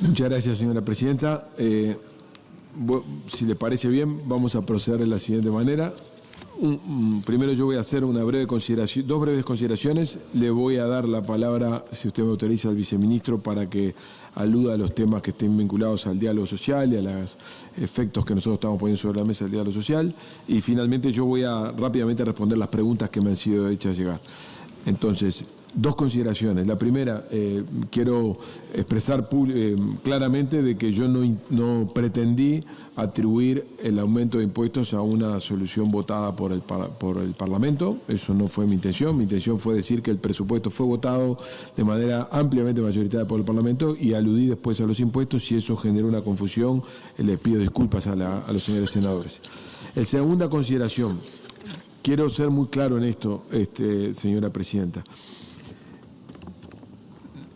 Muchas gracias, señora presidenta. Si le parece bien, vamos a proceder de la siguiente manera. Primero yo voy a hacer una breve consideración, dos breves consideraciones. Le voy a dar la palabra, si usted me autoriza, al viceministro para que aluda a los temas que estén vinculados al diálogo social y a los efectos que nosotros estamos poniendo sobre la mesa del diálogo social. Y finalmente yo voy a rápidamente responder las preguntas que me han sido hechas llegar. Entonces, dos consideraciones. La primera, quiero expresar claramente de que yo no pretendí atribuir el aumento de impuestos a una solución votada por el Parlamento. Eso no fue mi intención. Mi intención fue decir que el presupuesto fue votado de manera ampliamente mayoritaria por el Parlamento y aludí después a los impuestos. Si eso generó una confusión, les pido disculpas a los señores senadores. Segunda consideración. Quiero ser muy claro en esto, señora presidenta.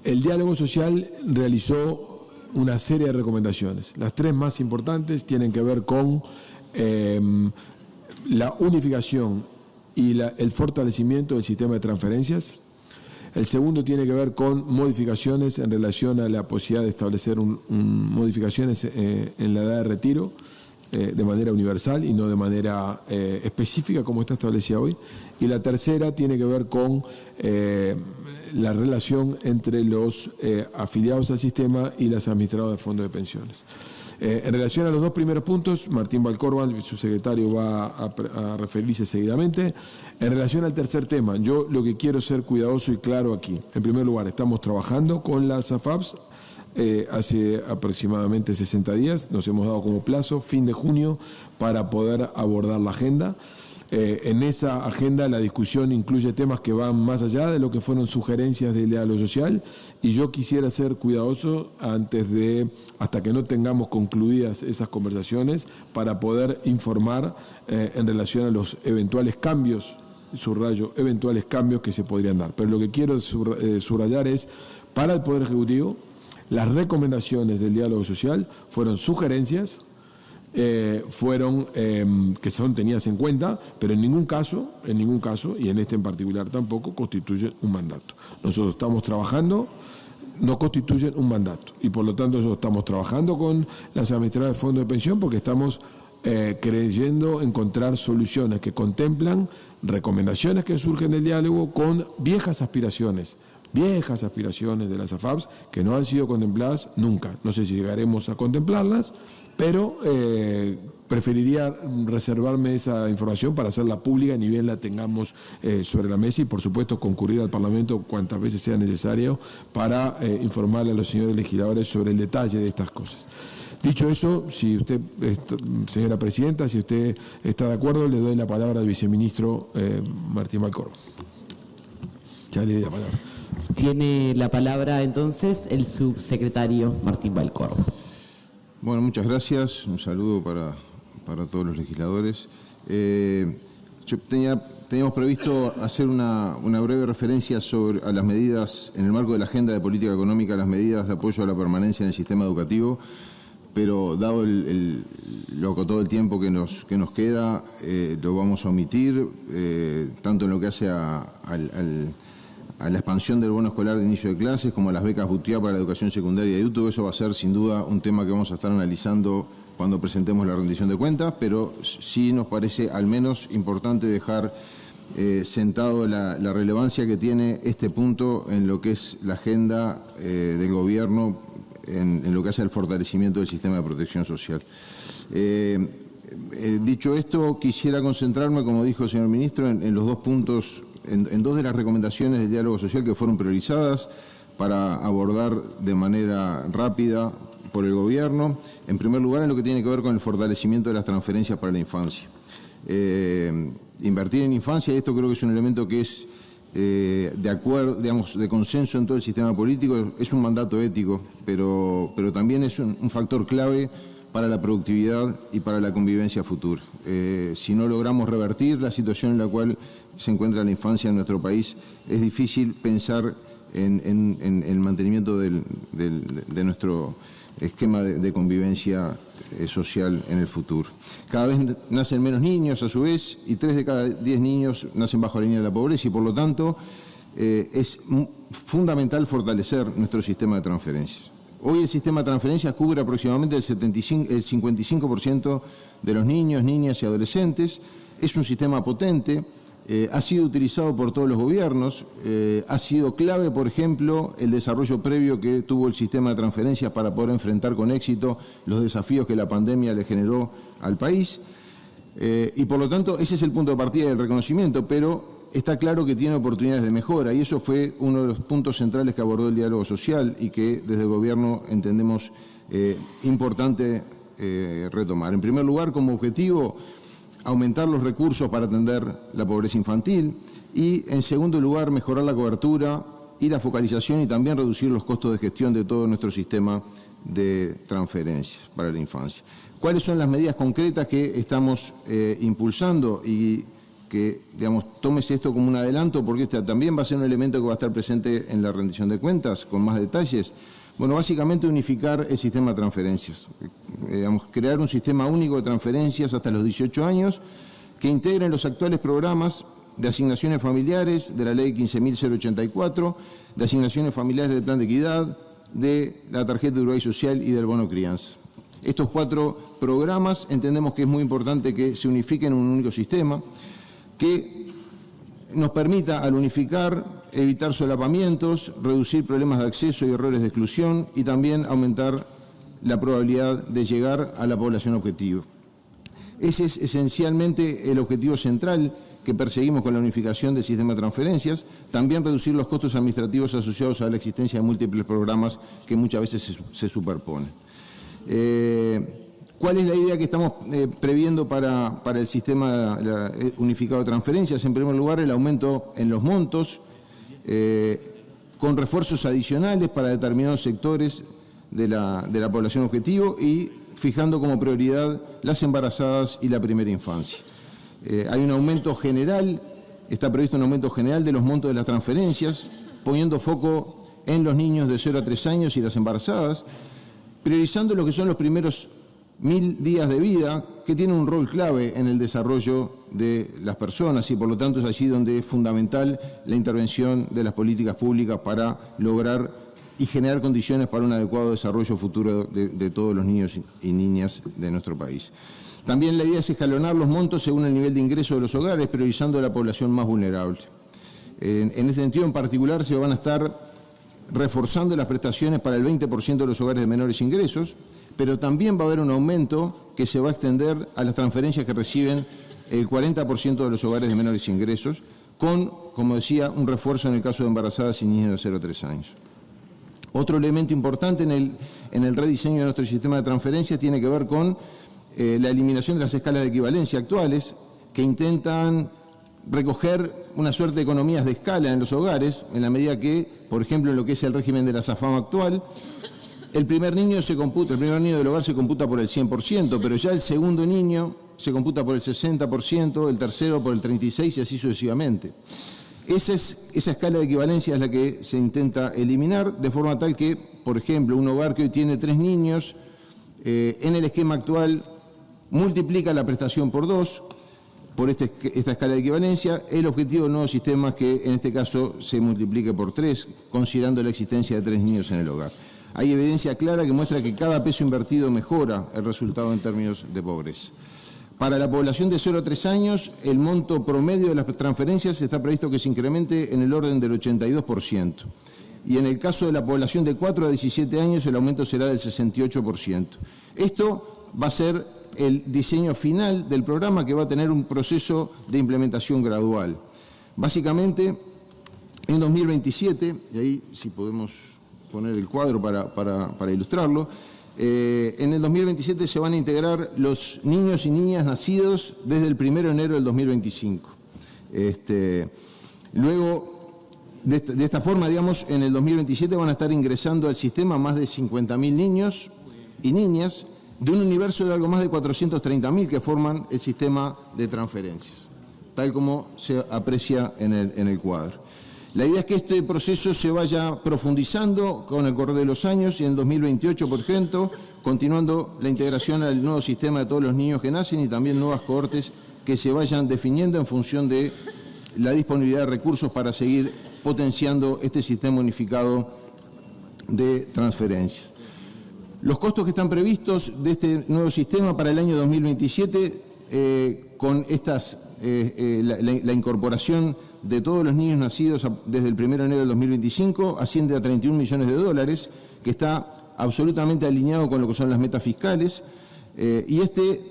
El diálogo social realizó una serie de recomendaciones. Las tres más importantes tienen que ver con la unificación y el fortalecimiento del sistema de transferencias. El segundo tiene que ver con modificaciones en relación a la posibilidad de establecer modificaciones en la edad de retiro de manera universal y no de manera específica como está establecida hoy. Y la tercera tiene que ver con la relación entre los afiliados al sistema y los administradores de fondos de pensiones. En relación a los dos primeros puntos, Martín Valcórban, su secretario, va a referirse seguidamente. En relación al tercer tema, yo lo que quiero ser cuidadoso y claro aquí. En primer lugar, estamos trabajando con las AFAPs. Hace aproximadamente 60 días nos hemos dado como plazo, fin de junio, para poder abordar la agenda. En esa agenda la discusión incluye temas que van más allá de lo que fueron sugerencias del diálogo social, y yo quisiera ser cuidadoso hasta que no tengamos concluidas esas conversaciones, para poder informar en relación a los eventuales cambios, subrayo, eventuales cambios que se podrían dar. Pero lo que quiero subrayar es, para el Poder Ejecutivo, las recomendaciones del diálogo social fueron sugerencias, que son tenidas en cuenta, pero en ningún caso, y en este en particular tampoco, constituyen un mandato. Nosotros estamos trabajando, no constituyen un mandato, y por lo tanto nosotros estamos trabajando con las administradoras de fondos de pensión porque estamos creyendo encontrar soluciones que contemplan recomendaciones que surgen del diálogo con viejas aspiraciones de las AFAPs que no han sido contempladas nunca. No sé si llegaremos a contemplarlas, pero preferiría reservarme esa información para hacerla pública ni bien la tengamos sobre la mesa, y por supuesto concurrir al Parlamento cuantas veces sea necesario para informarle a los señores legisladores sobre el detalle de estas cosas. Dicho eso, si usted, señora presidenta, si usted está de acuerdo, le doy la palabra al viceministro Martín Valcórban. Ya le doy la palabra. Tiene la palabra entonces el subsecretario Martín Valcórban. Bueno, muchas gracias. Un saludo para todos los legisladores. Teníamos previsto hacer una breve referencia a las medidas, en el marco de la Agenda de Política Económica, las medidas de apoyo a la permanencia en el sistema educativo, pero dado lo acotado el tiempo que nos queda, lo vamos a omitir, tanto en lo que hace a la expansión del bono escolar de inicio de clases, como a las becas Butiá para la educación secundaria y adulto. Eso va a ser sin duda un tema que vamos a estar analizando cuando presentemos la rendición de cuentas, pero sí nos parece al menos importante dejar sentado la relevancia que tiene este punto en lo que es la agenda del gobierno, en lo que hace al fortalecimiento del sistema de protección social. Dicho esto, quisiera concentrarme, como dijo el señor ministro, en los dos puntos, en dos de las recomendaciones del diálogo social que fueron priorizadas para abordar de manera rápida por el gobierno. En primer lugar, en lo que tiene que ver con el fortalecimiento de las transferencias para la infancia. Invertir en infancia, esto creo que es un elemento que es de acuerdo, digamos, de consenso en todo el sistema político. Es un mandato ético, pero también es un factor clave para la productividad y para la convivencia futura. Si no logramos revertir la situación en la cual se encuentra la infancia en nuestro país, es difícil pensar en el mantenimiento de nuestro esquema de convivencia social en el futuro. Cada vez nacen menos niños a su vez, y 3 de cada 10 niños nacen bajo la línea de la pobreza, y por lo tanto es fundamental fortalecer nuestro sistema de transferencias. Hoy el sistema de transferencias cubre aproximadamente el 55% de los niños, niñas y adolescentes. Es un sistema potente, ha sido utilizado por todos los gobiernos, ha sido clave, por ejemplo, el desarrollo previo que tuvo el sistema de transferencias para poder enfrentar con éxito los desafíos que la pandemia le generó al país. Y por lo tanto, ese es el punto de partida del reconocimiento, pero está claro que tiene oportunidades de mejora y eso fue uno de los puntos centrales que abordó el diálogo social y que desde el Gobierno entendemos importante retomar. En primer lugar, como objetivo, aumentar los recursos para atender la pobreza infantil y, en segundo lugar, mejorar la cobertura y la focalización y también reducir los costos de gestión de todo nuestro sistema de transferencias para la infancia. ¿Cuáles son las medidas concretas que estamos impulsando? Y que, digamos, tómese esto como un adelanto, porque este también va a ser un elemento que va a estar presente en la rendición de cuentas, con más detalles. Bueno, básicamente unificar el sistema de transferencias. Crear un sistema único de transferencias hasta los 18 años que integren los actuales programas de asignaciones familiares de la Ley 15.084, de asignaciones familiares del Plan de Equidad, de la Tarjeta de Uruguay Social y del Bono Crianza. Estos 4 programas entendemos que es muy importante que se unifiquen en un único sistema, que nos permita, al unificar, evitar solapamientos, reducir problemas de acceso y errores de exclusión y también aumentar la probabilidad de llegar a la población objetivo. Ese es esencialmente el objetivo central que perseguimos con la unificación del sistema de transferencias, también reducir los costos administrativos asociados a la existencia de múltiples programas que muchas veces se superponen. ¿Cuál es la idea que estamos previendo para el sistema unificado de transferencias? En primer lugar, el aumento en los montos, con refuerzos adicionales para determinados sectores de la población objetivo y fijando como prioridad las embarazadas y la primera infancia. Hay un aumento general, está previsto un aumento general de los montos de las transferencias, poniendo foco en los niños de 0 a 3 años y las embarazadas, priorizando lo que son los primeros 1000 días de vida, que tienen un rol clave en el desarrollo de las personas y por lo tanto es allí donde es fundamental la intervención de las políticas públicas para lograr y generar condiciones para un adecuado desarrollo futuro de todos los niños y niñas de nuestro país. También la idea es escalonar los montos según el nivel de ingreso de los hogares, priorizando a la población más vulnerable. En ese sentido, en particular, se van a estar reforzando las prestaciones para el 20% de los hogares de menores ingresos, pero también va a haber un aumento que se va a extender a las transferencias que reciben el 40% de los hogares de menores ingresos, con, como decía, un refuerzo en el caso de embarazadas y niños de 0 a 3 años. Otro elemento importante en el rediseño de nuestro sistema de transferencias tiene que ver con la eliminación de las escalas de equivalencia actuales, que intentan recoger una suerte de economías de escala en los hogares, en la medida que, por ejemplo, en lo que es el régimen de la SAFAM actual, el primer niño del hogar se computa por el 100%, pero ya el segundo niño se computa por el 60%, el tercero por el 36% y así sucesivamente. Esa escala de equivalencia es la que se intenta eliminar, de forma tal que, por ejemplo, un hogar que hoy tiene 3 niños, en el esquema actual multiplica la prestación por 2, por esta escala de equivalencia. El objetivo del nuevo sistema es que en este caso se multiplique por 3, considerando la existencia de 3 niños en el hogar. Hay evidencia clara que muestra que cada peso invertido mejora el resultado en términos de pobreza. Para la población de 0 a 3 años, el monto promedio de las transferencias está previsto que se incremente en el orden del 82%. Y en el caso de la población de 4 a 17 años, el aumento será del 68%. Esto va a ser el diseño final del programa, que va a tener un proceso de implementación gradual. Básicamente, en 2027, y ahí si podemos poner el cuadro para ilustrarlo, en el 2027 se van a integrar los niños y niñas nacidos desde el 1 de enero del 2025. Luego, de esta forma, digamos, en el 2027 van a estar ingresando al sistema más de 50.000 niños y niñas de un universo de algo más de 430.000 que forman el sistema de transferencias, tal como se aprecia en el cuadro. La idea es que este proceso se vaya profundizando con el correr de los años y en el 2028, por ejemplo, continuando la integración al nuevo sistema de todos los niños que nacen y también nuevas cohortes que se vayan definiendo en función de la disponibilidad de recursos para seguir potenciando este sistema unificado de transferencias. Los costos que están previstos de este nuevo sistema para el año 2027, con la incorporación de todos los niños nacidos desde el 1 de enero del 2025, asciende a $31 millones, que está absolutamente alineado con lo que son las metas fiscales, y este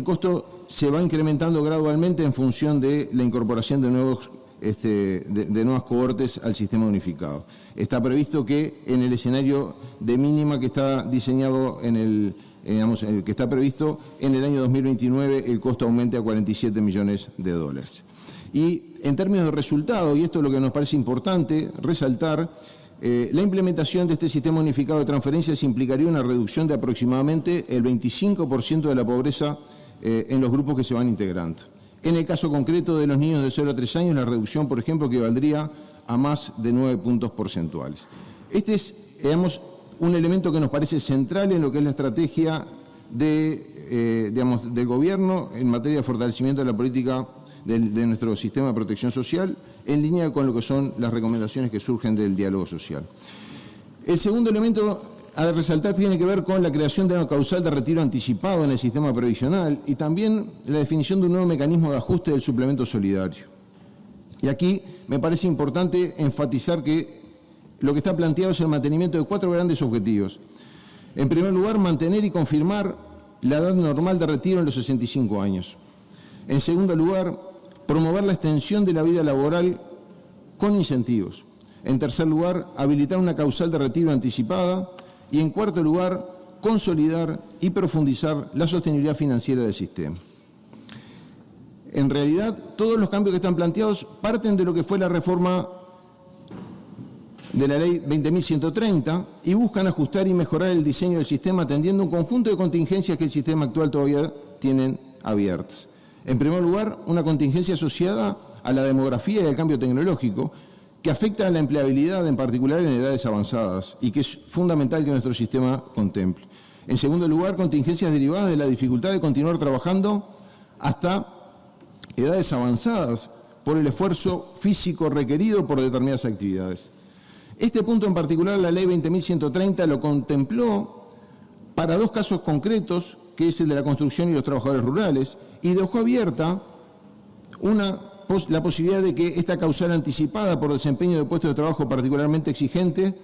costo se va incrementando gradualmente en función de la incorporación de nuevas cohortes al sistema unificado. Está previsto que en el escenario de mínima que está diseñado que está previsto en el año 2029, el costo aumente a $47 millones. Y en términos de resultado, y esto es lo que nos parece importante resaltar, la implementación de este sistema unificado de transferencias implicaría una reducción de aproximadamente el 25% de la pobreza en los grupos que se van integrando. En el caso concreto de los niños de 0 a 3 años, la reducción, por ejemplo, equivaldría a más de 9 puntos porcentuales. Este es, un elemento que nos parece central en lo que es la estrategia del Gobierno en materia de fortalecimiento de la política de nuestro sistema de protección social, en línea con lo que son las recomendaciones que surgen del diálogo social. El segundo elemento a resaltar tiene que ver con la creación de una causal de retiro anticipado en el sistema previsional y también la definición de un nuevo mecanismo de ajuste del suplemento solidario. Y aquí me parece importante enfatizar que lo que está planteado es el mantenimiento de 4 grandes objetivos. En primer lugar, mantener y confirmar la edad normal de retiro en los 65 años. En segundo lugar, promover la extensión de la vida laboral con incentivos. En tercer lugar, habilitar una causal de retiro anticipada. Y en cuarto lugar, consolidar y profundizar la sostenibilidad financiera del sistema. En realidad, todos los cambios que están planteados parten de lo que fue la reforma de la Ley 20.130 y buscan ajustar y mejorar el diseño del sistema atendiendo un conjunto de contingencias que el sistema actual todavía tiene abiertas. En primer lugar, una contingencia asociada a la demografía y al cambio tecnológico, que afecta a la empleabilidad, en particular en edades avanzadas, y que es fundamental que nuestro sistema contemple. En segundo lugar, contingencias derivadas de la dificultad de continuar trabajando hasta edades avanzadas por el esfuerzo físico requerido por determinadas actividades. Este punto en particular, la Ley 20.130 lo contempló para 2 casos concretos, que es el de la construcción y los trabajadores rurales, y dejó abierta la posibilidad de que esta causal anticipada por desempeño de puestos de trabajo particularmente exigente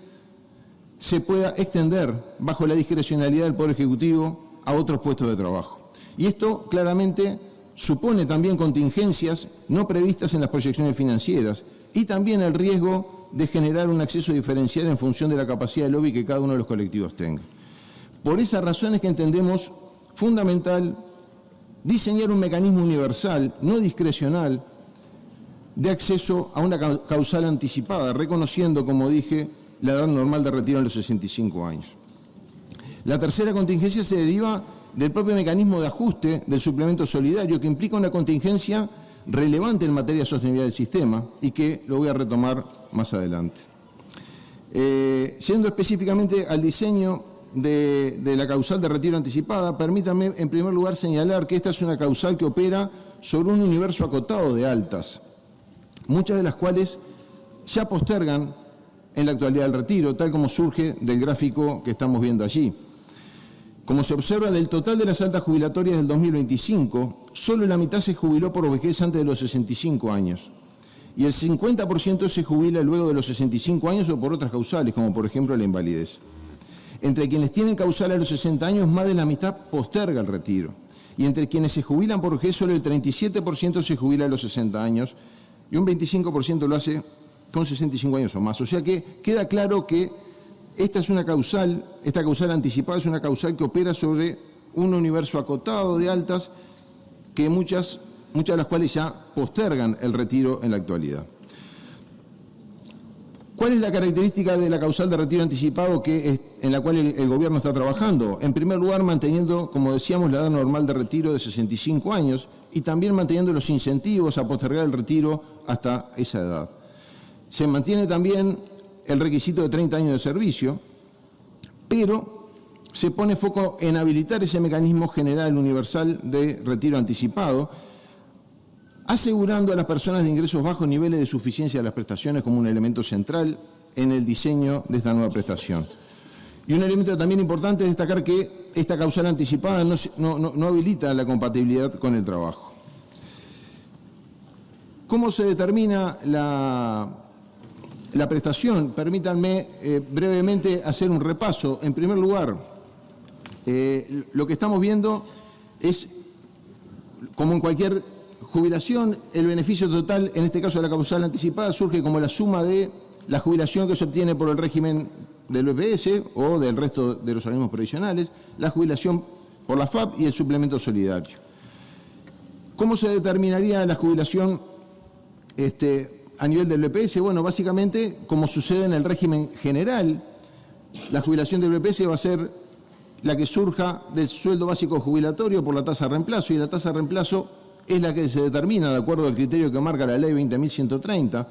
se pueda extender bajo la discrecionalidad del Poder Ejecutivo a otros puestos de trabajo. Y esto claramente supone también contingencias no previstas en las proyecciones financieras y también el riesgo de generar un acceso diferencial en función de la capacidad de lobby que cada uno de los colectivos tenga. Por esas razones que entendemos fundamental diseñar un mecanismo universal, no discrecional, de acceso a una causal anticipada, reconociendo, como dije, la edad normal de retiro en los 65 años. La tercera contingencia se deriva del propio mecanismo de ajuste del suplemento solidario, que implica una contingencia relevante en materia de sostenibilidad del sistema y que lo voy a retomar más adelante. Siendo específicamente al diseño de la causal de retiro anticipada, permítanme en primer lugar señalar que esta es una causal que opera sobre un universo acotado de altas, muchas de las cuales ya postergan en la actualidad el retiro, tal como surge del gráfico que estamos viendo allí. Como se observa, del total de las altas jubilatorias del 2025, solo la mitad se jubiló por vejez antes de los 65 años. Y el 50% se jubila luego de los 65 años o por otras causales, como por ejemplo la invalidez. Entre quienes tienen causal a los 60 años, más de la mitad posterga el retiro. Y entre quienes se jubilan por vejez, solo el 37% se jubila a los 60 años y un 25% lo hace con 65 años o más. O sea que queda claro que esta causal anticipada es una causal que opera sobre un universo acotado de altas que muchas de las cuales ya postergan el retiro en la actualidad. ¿Cuál es la característica de la causal de retiro anticipado en la cual el Gobierno está trabajando? En primer lugar, manteniendo, como decíamos, la edad normal de retiro de 65 años y también manteniendo los incentivos a postergar el retiro hasta esa edad. Se mantiene también el requisito de 30 años de servicio, pero se pone foco en habilitar ese mecanismo general universal de retiro anticipado, asegurando a las personas de ingresos bajos niveles de suficiencia de las prestaciones como un elemento central en el diseño de esta nueva prestación. Y un elemento también importante es destacar que esta causal anticipada no habilita la compatibilidad con el trabajo. ¿Cómo se determina la prestación? Permítanme brevemente hacer un repaso. En primer lugar, lo que estamos viendo es, como en cualquier jubilación, el beneficio total, en este caso de la causal anticipada, surge como la suma de la jubilación que se obtiene por el régimen del BPS o del resto de los organismos previsionales, la jubilación por la FAP y el suplemento solidario. ¿Cómo se determinaría la jubilación a nivel del BPS? Bueno, básicamente, como sucede en el régimen general, la jubilación del BPS va a ser la que surja del sueldo básico jubilatorio por la tasa de reemplazo, y la tasa de reemplazo es la que se determina de acuerdo al criterio que marca la ley 20.130,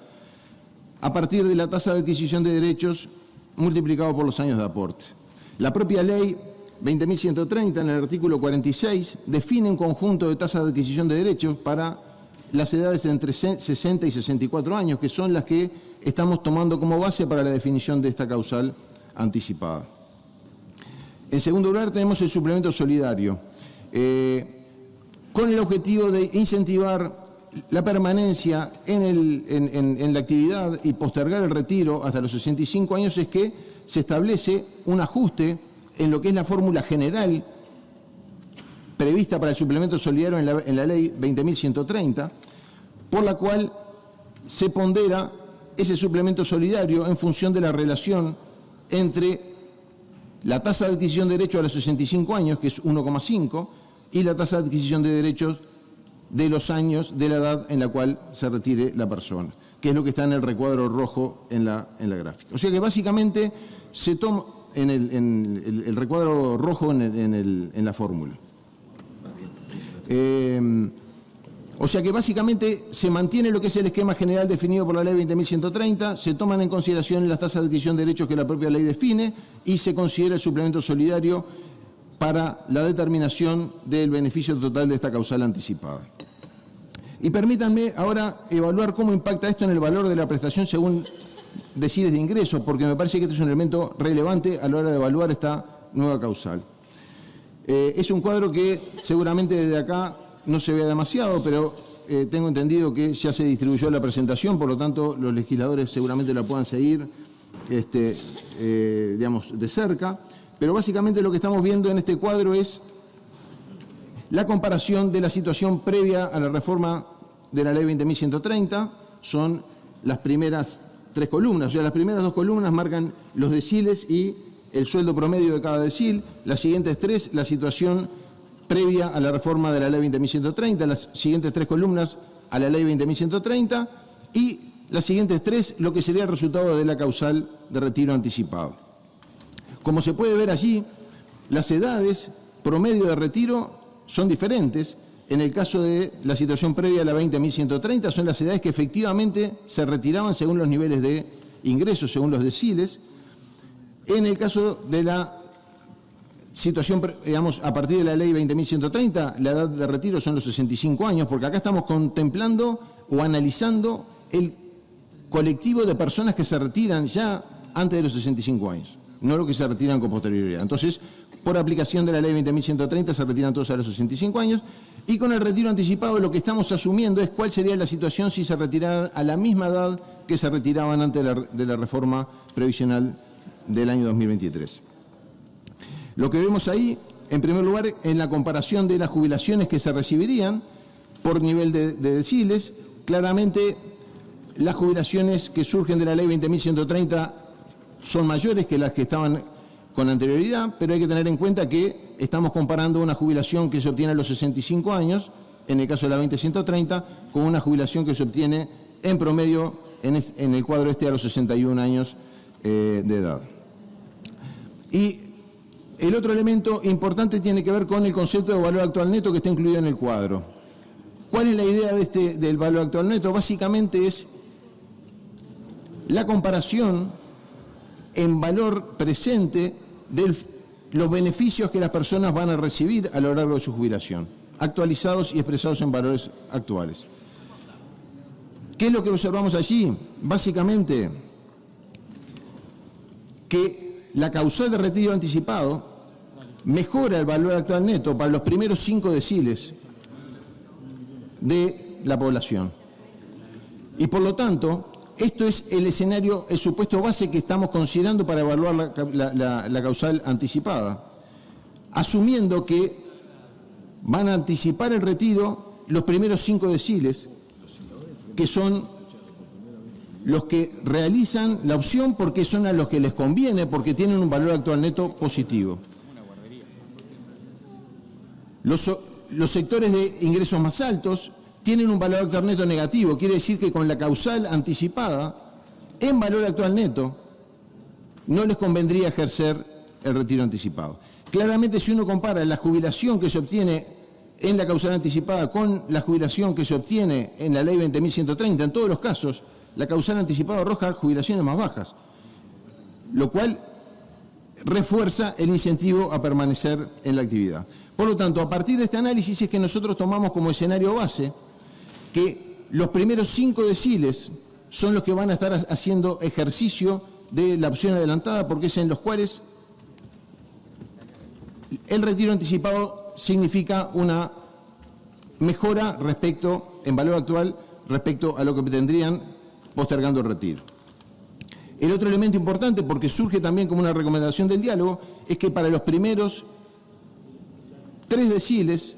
a partir de la tasa de adquisición de derechos multiplicado por los años de aporte. La propia ley 20.130, en el artículo 46, define un conjunto de tasas de adquisición de derechos para las edades entre 60 y 64 años, que son las que estamos tomando como base para la definición de esta causal anticipada. En segundo lugar, tenemos el suplemento solidario, con el objetivo de incentivar la permanencia en la actividad y postergar el retiro hasta los 65 años, es que se establece un ajuste en lo que es la fórmula general prevista para el suplemento solidario en la ley 20.130, por la cual se pondera ese suplemento solidario en función de la relación entre la tasa de adquisición de derechos a los 65 años, que es 1,5, y la tasa de adquisición de derechos de los años de la edad en la cual se retire la persona, que es lo que está en el recuadro rojo en la gráfica. O sea que básicamente se toma en el recuadro rojo en la fórmula. O sea que básicamente se mantiene lo que es el esquema general definido por la ley 20.130, se toman en consideración las tasas de adquisición de derechos que la propia ley define y se considera el suplemento solidario para la determinación del beneficio total de esta causal anticipada. Y permítanme ahora evaluar cómo impacta esto en el valor de la prestación según deciles de ingresos, porque me parece que este es un elemento relevante a la hora de evaluar esta nueva causal. Es un cuadro que seguramente desde acá no se vea demasiado, pero tengo entendido que ya se distribuyó la presentación, por lo tanto los legisladores seguramente la puedan seguir digamos, de cerca. Pero básicamente lo que estamos viendo en este cuadro es la comparación de la situación previa a la reforma de la ley 20.130, son las primeras 3 columnas, o sea, las primeras 2 columnas marcan los deciles y el sueldo promedio de cada decil, las siguientes 3, la situación previa a la reforma de la ley 20.130, las siguientes 3 columnas a la ley 20.130 y las siguientes 3, lo que sería el resultado de la causal de retiro anticipado. Como se puede ver allí, las edades promedio de retiro son diferentes. En el caso de la situación previa a la 20.130, son las edades que efectivamente se retiraban según los niveles de ingresos, según los deciles. En el caso de la situación, digamos, a partir de la ley 20.130, la edad de retiro son los 65 años, porque acá estamos contemplando o analizando el colectivo de personas que se retiran ya antes de los 65 años, no lo que se retiran con posterioridad. Entonces, por aplicación de la ley 20.130 se retiran todos a los 65 años, y con el retiro anticipado lo que estamos asumiendo es cuál sería la situación si se retiraran a la misma edad que se retiraban antes de la reforma previsional del año 2023. Lo que vemos ahí, en primer lugar, en la comparación de las jubilaciones que se recibirían por nivel de deciles, claramente las jubilaciones que surgen de la ley 20.130 son mayores que las que estaban con anterioridad, pero hay que tener en cuenta que estamos comparando una jubilación que se obtiene a los 65 años, en el caso de la 20.130, con una jubilación que se obtiene en promedio en el cuadro a los 61 años de edad. Y el otro elemento importante tiene que ver con el concepto de valor actual neto que está incluido en el cuadro. ¿Cuál es la idea del valor actual neto? Básicamente es la comparación en valor presente de los beneficios que las personas van a recibir a lo largo de su jubilación, actualizados y expresados en valores actuales. ¿Qué es lo que observamos allí? Básicamente que la causal de retiro anticipado mejora el valor actual neto para los primeros 5 deciles de la población. Y por lo tanto, esto es el escenario, el supuesto base que estamos considerando para evaluar la causal anticipada, asumiendo que van a anticipar el retiro los primeros 5 deciles, que son los que realizan la opción porque son a los que les conviene, porque tienen un valor actual neto positivo. Los sectores de ingresos más altos tienen un valor actual neto negativo, quiere decir que con la causal anticipada, en valor actual neto, no les convendría ejercer el retiro anticipado. Claramente, si uno compara la jubilación que se obtiene en la causal anticipada con la jubilación que se obtiene en la ley 20.130, en todos los casos, la causal anticipada arroja jubilaciones más bajas, lo cual refuerza el incentivo a permanecer en la actividad. Por lo tanto, a partir de este análisis es que nosotros tomamos como escenario base que los primeros 5 deciles son los que van a estar haciendo ejercicio de la opción adelantada, porque es en los cuales el retiro anticipado significa una mejora respecto, en valor actual, respecto a lo que tendrían postergando el retiro. El otro elemento importante, porque surge también como una recomendación del diálogo, es que para los primeros 3 deciles,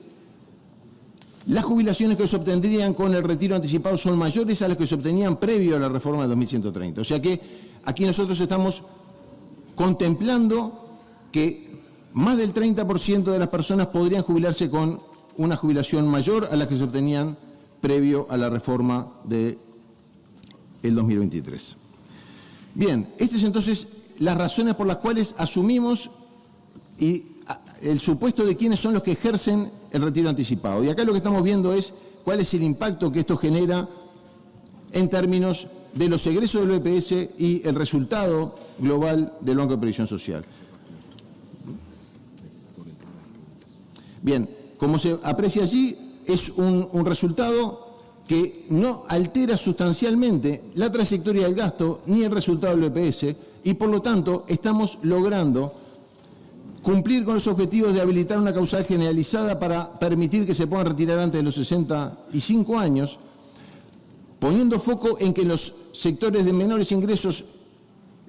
las jubilaciones que se obtendrían con el retiro anticipado son mayores a las que se obtenían previo a la reforma de 2130. O sea que aquí nosotros estamos contemplando que más del 30% de las personas podrían jubilarse con una jubilación mayor a la que se obtenían previo a la reforma del 2023. Bien, estas es entonces las razones por las cuales asumimos el supuesto de quiénes son los que ejercen el retiro anticipado. Y acá lo que estamos viendo es cuál es el impacto que esto genera en términos de los egresos del BPS y el resultado global del Banco de Previsión Social. Bien, como se aprecia allí, es un resultado que no altera sustancialmente la trayectoria del gasto ni el resultado del BPS y por lo tanto estamos logrando cumplir con los objetivos de habilitar una causal generalizada para permitir que se puedan retirar antes de los 65 años, poniendo foco en que en los sectores de menores ingresos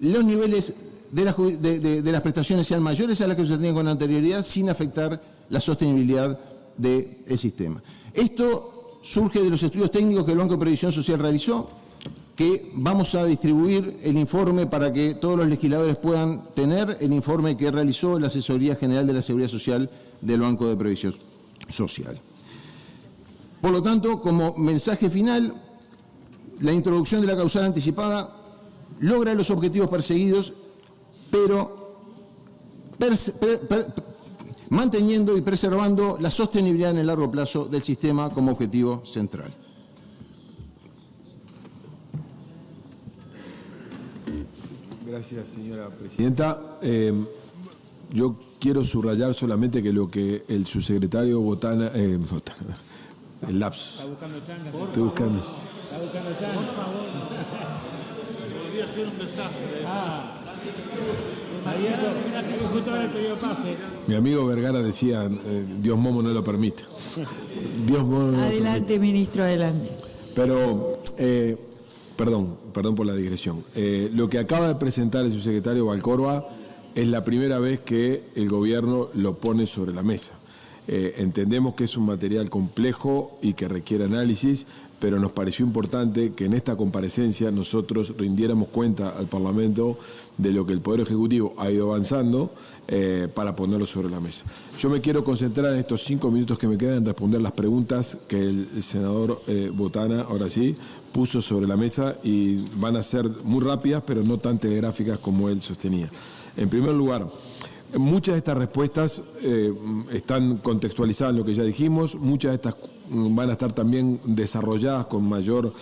los niveles de las prestaciones sean mayores a las que se tenían con anterioridad sin afectar la sostenibilidad del sistema. Esto surge de los estudios técnicos que el Banco de Previsión Social realizó, que vamos a distribuir el informe para que todos los legisladores puedan tener el informe que realizó la Asesoría General de la Seguridad Social del Banco de Previsión Social. Por lo tanto, como mensaje final, la introducción de la causal anticipada logra los objetivos perseguidos, pero manteniendo y preservando la sostenibilidad en el largo plazo del sistema como objetivo central. Gracias, señora presidenta. Yo quiero subrayar solamente que lo que el subsecretario Botana... el lapsus. Está buscando changas. Estoy buscando. Está buscando changas. Por favor. Volví a ser un desastre. Ayer, justo ahora te dio pase. Mi amigo Vergara decía, Dios Momo no lo permite. Dios Momo no lo permite. Adelante, ministro, adelante. Pero, perdón por la digresión. Lo que acaba de presentar el subsecretario Valcorba es la primera vez que el gobierno lo pone sobre la mesa. Entendemos que es un material complejo y que requiere análisis, pero nos pareció importante que en esta comparecencia nosotros rindiéramos cuenta al Parlamento de lo que el Poder Ejecutivo ha ido avanzando para ponerlo sobre la mesa. Yo me quiero concentrar en estos 5 minutos que me quedan en responder las preguntas que el senador Botana, ahora sí, puso sobre la mesa y van a ser muy rápidas, pero no tan telegráficas como él sostenía. En primer lugar, muchas de estas respuestas están contextualizadas en lo que ya dijimos, muchas de estas van a estar también desarrolladas con mayor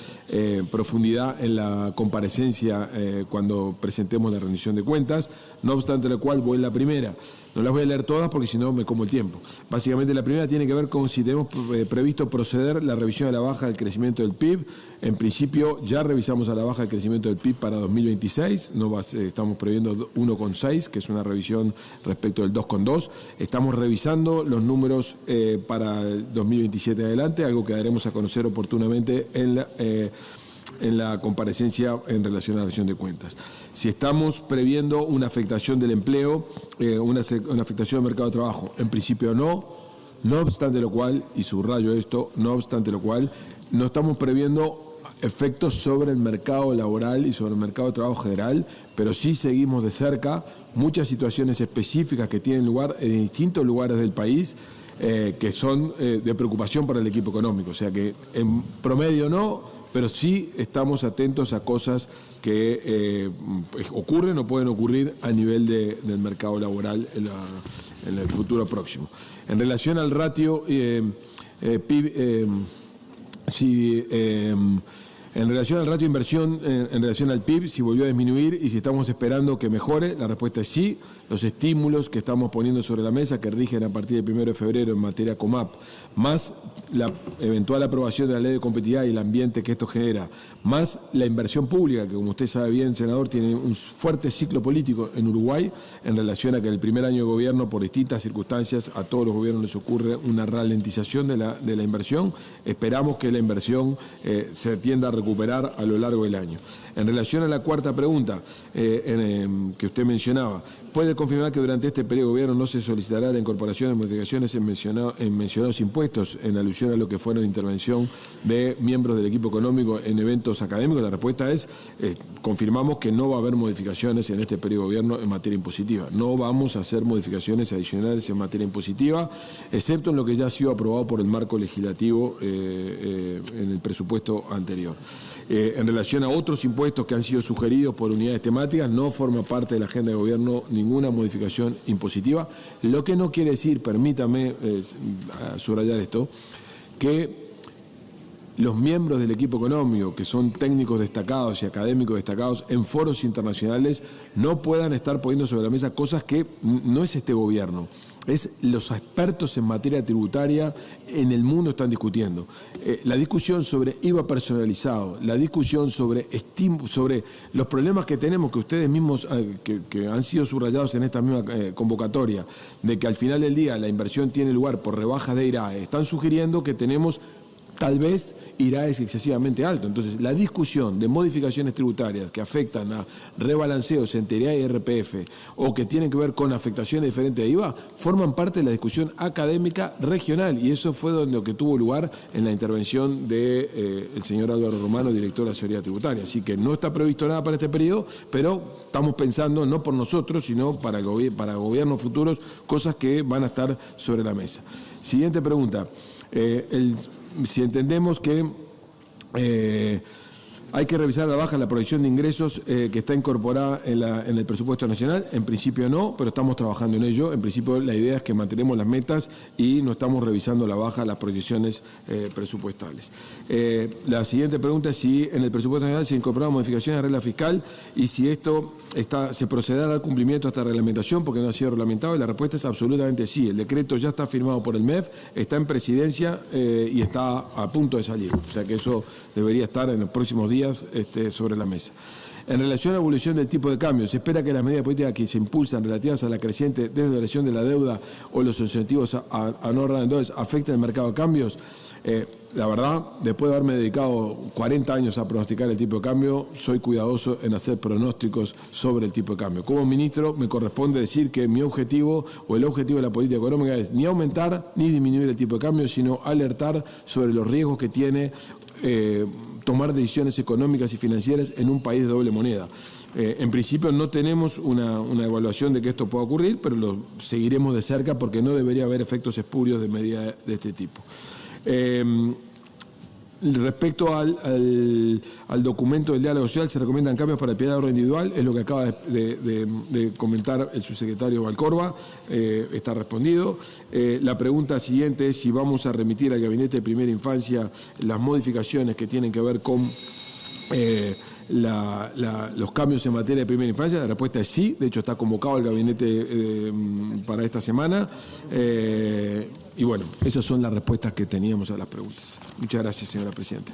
profundidad en la comparecencia cuando presentemos la rendición de cuentas, no obstante lo cual voy a la primera. No las voy a leer todas porque si no me como el tiempo. Básicamente la primera tiene que ver con si tenemos previsto proceder la revisión a la baja del crecimiento del PIB. En principio ya revisamos a la baja el crecimiento del PIB para 2026, estamos previendo 1,6, que es una revisión respecto del 2,2. Estamos revisando los números para el 2027 adelante, algo que daremos a conocer oportunamente en la comparecencia en relación a la rendición de cuentas. Si estamos previendo una afectación del empleo, una afectación del mercado de trabajo, en principio no obstante lo cual, y subrayo esto, no obstante lo cual, no estamos previendo efectos sobre el mercado laboral y sobre el mercado de trabajo general, pero sí seguimos de cerca muchas situaciones específicas que tienen lugar en distintos lugares del país, que son de preocupación para el equipo económico. O sea que en promedio no, pero sí estamos atentos a cosas que ocurren o pueden ocurrir a nivel del mercado laboral en el futuro próximo. En relación al ratio PIB, en relación al ratio de inversión, en relación al PIB, si volvió a disminuir y si estamos esperando que mejore, la respuesta es sí. Los estímulos que estamos poniendo sobre la mesa, que rigen a partir del 1 de febrero en materia COMAP, más la eventual aprobación de la ley de competitividad y el ambiente que esto genera, más la inversión pública, que como usted sabe bien, senador, tiene un fuerte ciclo político en Uruguay en relación a que el primer año de gobierno, por distintas circunstancias, a todos los gobiernos les ocurre una ralentización de la inversión. Esperamos que la inversión se tienda a recuperar a lo largo del año. En relación a la cuarta pregunta que usted mencionaba, ¿puede confirmar que durante este periodo de gobierno no se solicitará la incorporación de modificaciones en mencionados impuestos en alusión a lo que fueron intervención de miembros del equipo económico en eventos académicos? La respuesta es, confirmamos que no va a haber modificaciones en este periodo de gobierno en materia impositiva. No vamos a hacer modificaciones adicionales en materia impositiva, excepto en lo que ya ha sido aprobado por el marco legislativo en el presupuesto anterior. En relación a otros impuestos que han sido sugeridos por unidades temáticas, no forma parte de la agenda de gobierno ninguna modificación impositiva, lo que no quiere decir, permítame subrayar esto, que los miembros del equipo económico, que son técnicos destacados y académicos destacados en foros internacionales, no puedan estar poniendo sobre la mesa cosas que no es este gobierno, es los expertos en materia tributaria en el mundo están discutiendo. La discusión sobre IVA personalizado, la discusión sobre los problemas que tenemos, que ustedes mismos, que han sido subrayados en esta misma convocatoria, de que al final del día la inversión tiene lugar por rebajas de IRAE, están sugiriendo que tenemos tal vez IRAES excesivamente alto. Entonces, la discusión de modificaciones tributarias que afectan a rebalanceos entre IRAE y IRPF o que tienen que ver con afectaciones diferentes de IVA, forman parte de la discusión académica regional, y eso fue lo que tuvo lugar en la intervención del señor Álvaro Romano, director de la Seguridad Tributaria. Así que no está previsto nada para este periodo, pero estamos pensando, no por nosotros, sino para gobiernos futuros, cosas que van a estar sobre la mesa. Siguiente pregunta. Si entendemos que hay que revisar a la baja la proyección de ingresos que está incorporada en el presupuesto nacional, en principio no, pero estamos trabajando en ello. En principio la idea es que mantenemos las metas y no estamos revisando a la baja las proyecciones presupuestales. La siguiente pregunta es si en el presupuesto nacional se incorporan modificaciones de regla fiscal y si esto se procederá al cumplimiento de esta reglamentación porque no ha sido reglamentado, y la respuesta es absolutamente sí. El decreto ya está firmado por el MEF, está en presidencia y está a punto de salir. O sea que eso debería estar en los próximos días sobre la mesa. En relación a la evolución del tipo de cambio, se espera que las medidas políticas que se impulsan relativas a la creciente desdolación de la deuda o los incentivos a no ahorrar en dólares afecten el mercado de cambios. La verdad, después de haberme dedicado 40 años a pronosticar el tipo de cambio, soy cuidadoso en hacer pronósticos sobre el tipo de cambio. Como ministro, me corresponde decir que mi objetivo o el objetivo de la política económica es ni aumentar ni disminuir el tipo de cambio, sino alertar sobre los riesgos que tiene tomar decisiones económicas y financieras en un país de doble moneda. En principio no tenemos una evaluación de que esto pueda ocurrir, pero lo seguiremos de cerca porque no debería haber efectos espurios de medidas de este tipo. Respecto al documento del diálogo social, se recomiendan cambios para el piedad de orden individual, es lo que acaba de comentar el subsecretario Valcorba, está respondido. La pregunta siguiente es si vamos a remitir al Gabinete de Primera Infancia las modificaciones que tienen que ver con los cambios en materia de primera infancia. La respuesta es sí, de hecho está convocado el gabinete para esta semana. Y bueno, esas son las respuestas que teníamos a las preguntas. Muchas gracias, señora presidenta.